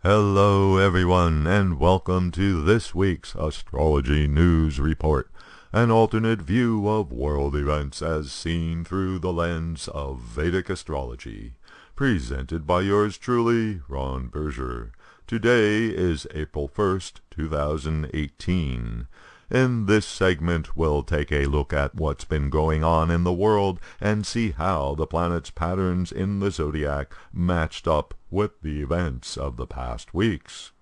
Hello everyone, and welcome to this week's Astrology News Report, an alternate view of world events as seen through the lens of Vedic astrology, presented by yours truly, Ron Berger. Today is April 1st, 2018. In this segment, we'll take a look at what's been going on in the world and see how the planets' patterns in the zodiac matched up with the events of the past weeks.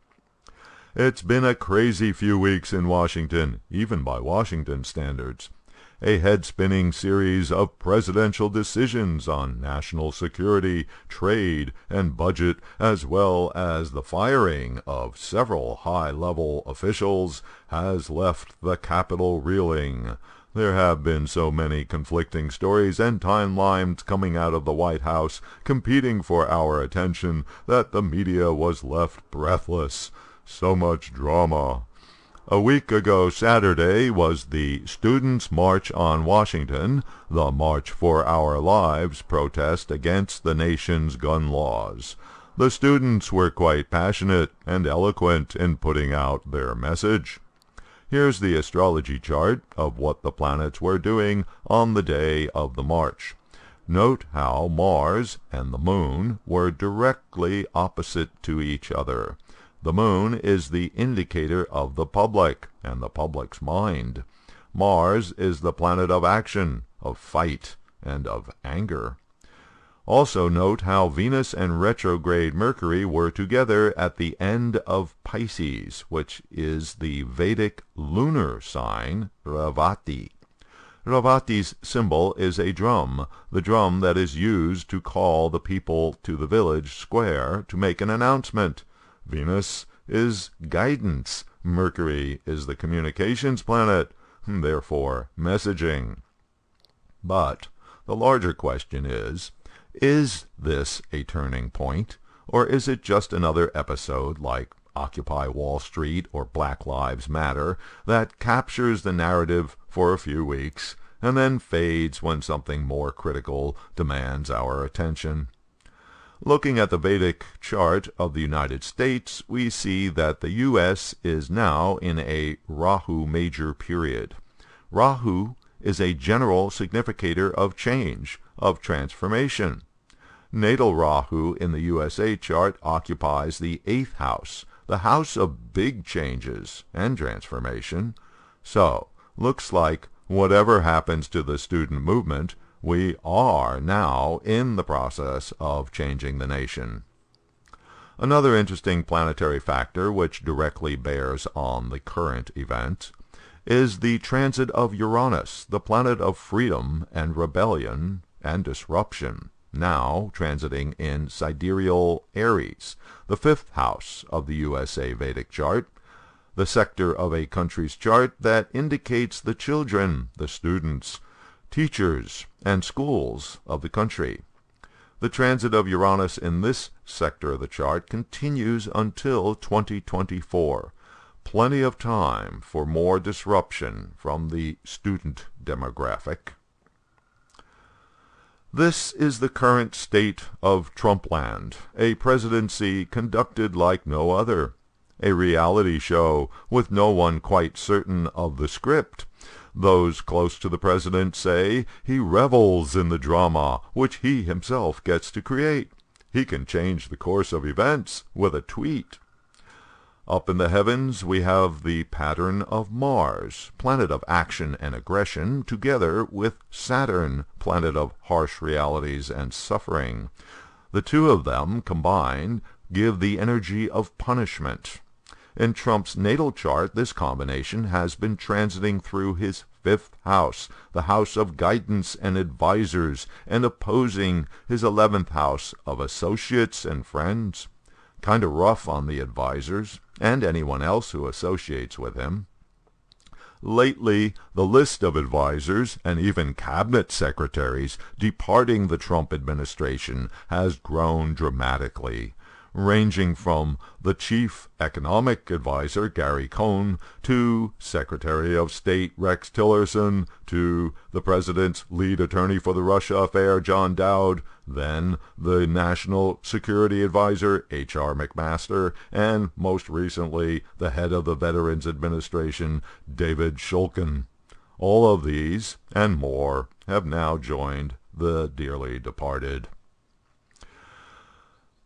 It's been a crazy few weeks in Washington, even by Washington standards. A head-spinning series of presidential decisions on national security, trade, and budget, as well as the firing of several high-level officials, has left the Capitol reeling. There have been so many conflicting stories and timelines coming out of the White House competing for our attention that the media was left breathless. So much drama. A week ago Saturday was the Students' March on Washington, the March for Our Lives protest against the nation's gun laws. The students were quite passionate and eloquent in putting out their message. Here's the astrology chart of what the planets were doing on the day of the march. Note how Mars and the Moon were directly opposite to each other. The Moon is the indicator of the public and the public's mind. Mars is the planet of action, of fight, and of anger. Also note how Venus and retrograde Mercury were together at the end of Pisces, which is the Vedic lunar sign, Ravati. Ravati's symbol is a drum, the drum that is used to call the people to the village square to make an announcement. Venus is guidance. Mercury is the communications planet, therefore messaging. But the larger question is this a turning point, or is it just another episode like Occupy Wall Street or Black Lives Matter that captures the narrative for a few weeks and then fades when something more critical demands our attention? Looking at the Vedic chart of the United States, we see that the U.S. is now in a Rahu Major Period. Rahu is a general significator of change, of transformation. Natal Rahu in the USA chart occupies the 8th house, the house of big changes and transformation. So, looks like whatever happens to the student movement, we are now in the process of changing the nation. Another interesting planetary factor which directly bears on the current event is the transit of Uranus, the planet of freedom and rebellion and disruption, now transiting in sidereal Aries, the 5th house of the USA Vedic chart, the sector of a country's chart that indicates the children, the students, teachers, and schools of the country. The transit of Uranus in this sector of the chart continues until 2024. Plenty of time for more disruption from the student demographic. This is the current state of Trumpland, a presidency conducted like no other, a reality show with no one quite certain of the script. Those close to the president say he revels in the drama which he himself gets to create. He can change the course of events with a tweet. Up in the heavens we have the pattern of Mars, planet of action and aggression, together with Saturn, planet of harsh realities and suffering. The two of them combined give the energy of punishment. In Trump's natal chart, this combination has been transiting through his 5th house, the house of guidance and advisors, and opposing his 11th house of associates and friends. Kind of rough on the advisors, and anyone else who associates with him. Lately, the list of advisors and even cabinet secretaries departing the Trump administration has grown dramatically. ranging from the chief economic advisor, Gary Cohn, to Secretary of State Rex Tillerson, to the president's lead attorney for the Russia affair, John Dowd, then the National Security Advisor, H.R. McMaster, and most recently the head of the Veterans Administration, David Shulkin. All of these and more have now joined the dearly departed.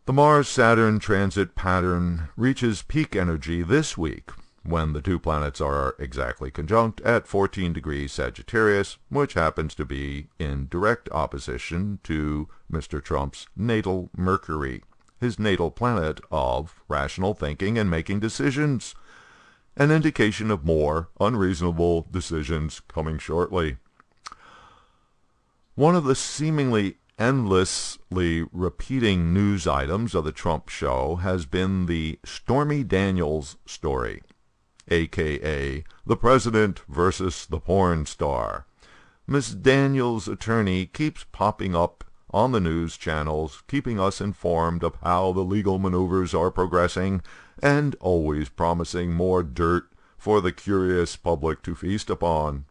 The Mars-Saturn transit pattern reaches peak energy this week when the two planets are exactly conjunct at 14 degrees Sagittarius, which happens to be in direct opposition to Mr. Trump's natal Mercury, his natal planet of rational thinking and making decisions, an indication of more unreasonable decisions coming shortly. One of the seemingly endlessly repeating news items of the Trump show has been the Stormy Daniels story, a.k.a. the president versus the porn star. Ms. Daniels' attorney keeps popping up on the news channels, keeping us informed of how the legal maneuvers are progressing, and always promising more dirt for the curious public to feast upon.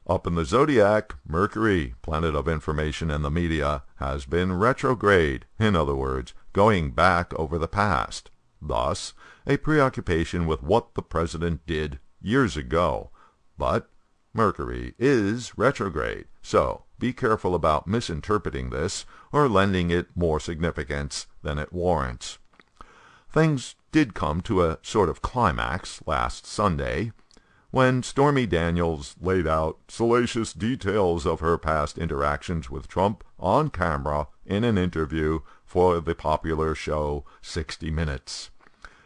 Up in the zodiac, Mercury, planet of information and the media, has been retrograde, in other words, going back over the past. Thus, a preoccupation with what the president did years ago. But Mercury is retrograde, so be careful about misinterpreting this or lending it more significance than it warrants. Things did come to a sort of climax last Sunday, when Stormy Daniels laid out salacious details of her past interactions with Trump on camera in an interview for the popular show 60 Minutes.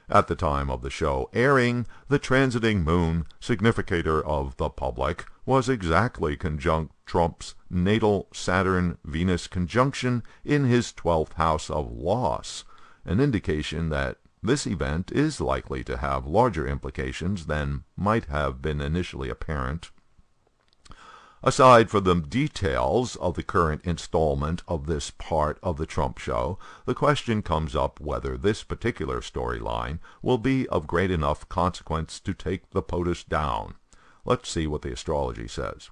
At the time of the show airing, the transiting moon, significator of the public, was exactly conjunct Trump's natal Saturn-Venus conjunction in his 12th house of loss, an indication that this event is likely to have larger implications than might have been initially apparent. Aside from the details of the current installment of this part of the Trump show, the question comes up whether this particular storyline will be of great enough consequence to take the POTUS down. Let's see what the astrology says.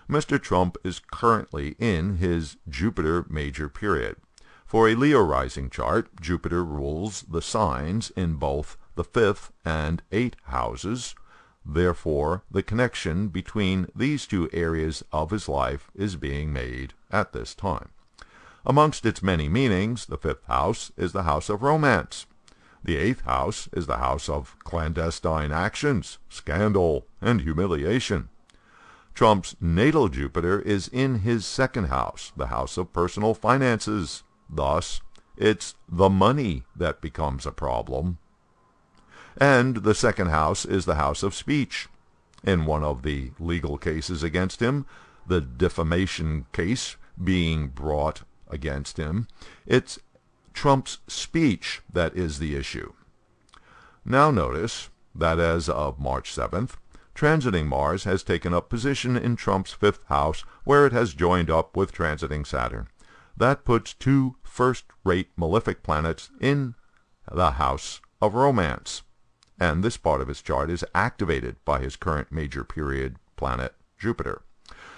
Mr. Trump is currently in his Jupiter Major Period. For a Leo rising chart, Jupiter rules the signs in both the 5th and 8th houses. Therefore, the connection between these two areas of his life is being made at this time. Amongst its many meanings, the 5th house is the house of romance. The 8th house is the house of clandestine actions, scandal, and humiliation. Trump's natal Jupiter is in his 2nd house, the house of personal finances. Thus, it's the money that becomes a problem. And the 2nd house is the house of speech. In one of the legal cases against him, the defamation case being brought against him, it's Trump's speech that is the issue. Now notice that as of March 7th, transiting Mars has taken up position in Trump's 5th house, where it has joined up with transiting Saturn. That puts two first-rate malefic planets in the house of romance, and this part of his chart is activated by his current major period planet, Jupiter.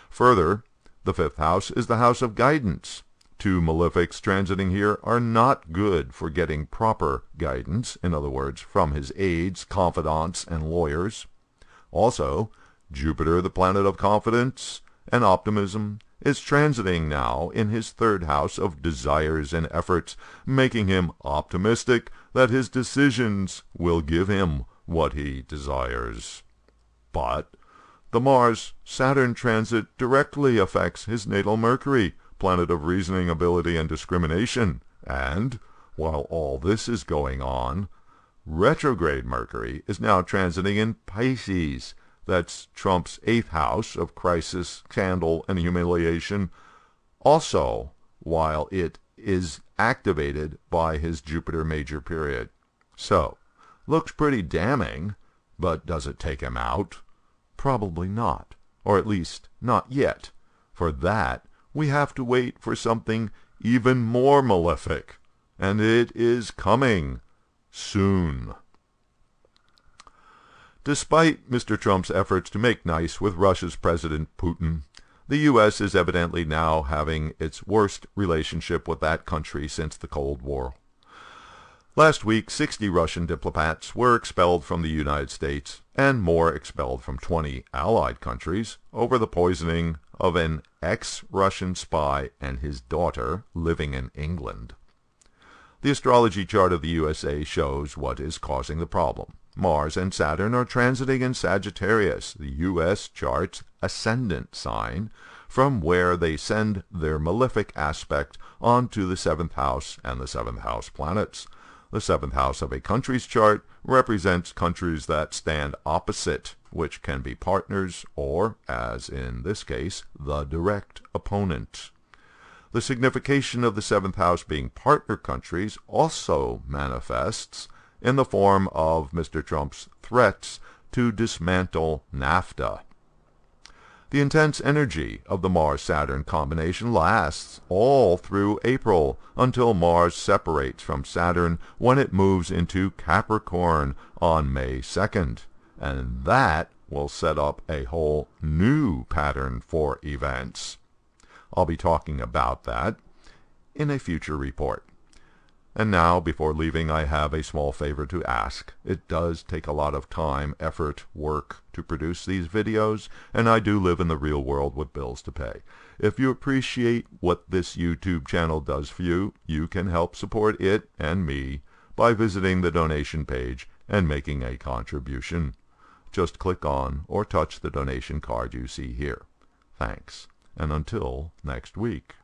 Further, the 5th house is the house of guidance. Two malefics transiting here are not good for getting proper guidance, in other words, from his aides, confidants, and lawyers. Also, Jupiter, the planet of confidence and optimism, is transiting now in his 3rd house of desires and efforts, making him optimistic that his decisions will give him what he desires. But the Mars-Saturn transit directly affects his natal Mercury, planet of reasoning ability and discrimination, and, while all this is going on, retrograde Mercury is now transiting in Pisces. That's Trump's 8th house of crisis, scandal, and humiliation, also while it is activated by his Jupiter Major Period. So, looks pretty damning, but does it take him out? Probably not, or at least not yet. For that, we have to wait for something even more malefic. and it is coming soon. Despite Mr. Trump's efforts to make nice with Russia's President Putin, the U.S. is evidently now having its worst relationship with that country since the Cold War. Last week, 60 Russian diplomats were expelled from the United States and more expelled from 20 allied countries over the poisoning of an ex-Russian spy and his daughter living in England. The astrology chart of the USA shows what is causing the problem. Mars and Saturn are transiting in Sagittarius, the U.S. chart's ascendant sign, from where they send their malefic aspect onto the 7th house and the 7th house planets. The 7th house of a country's chart represents countries that stand opposite, which can be partners or, as in this case, the direct opponent. The signification of the 7th house being partner countries also manifests in the form of Mr. Trump's threats to dismantle NAFTA. The intense energy of the Mars-Saturn combination lasts all through April until Mars separates from Saturn when it moves into Capricorn on May 2nd, and that will set up a whole new pattern for events. I'll be talking about that in a future report. And now, before leaving, I have a small favor to ask. It does take a lot of time, effort, work to produce these videos, and I do live in the real world with bills to pay. If you appreciate what this YouTube channel does for you, you can help support it and me by visiting the donation page and making a contribution. Just click on or touch the donation card you see here. Thanks, and until next week.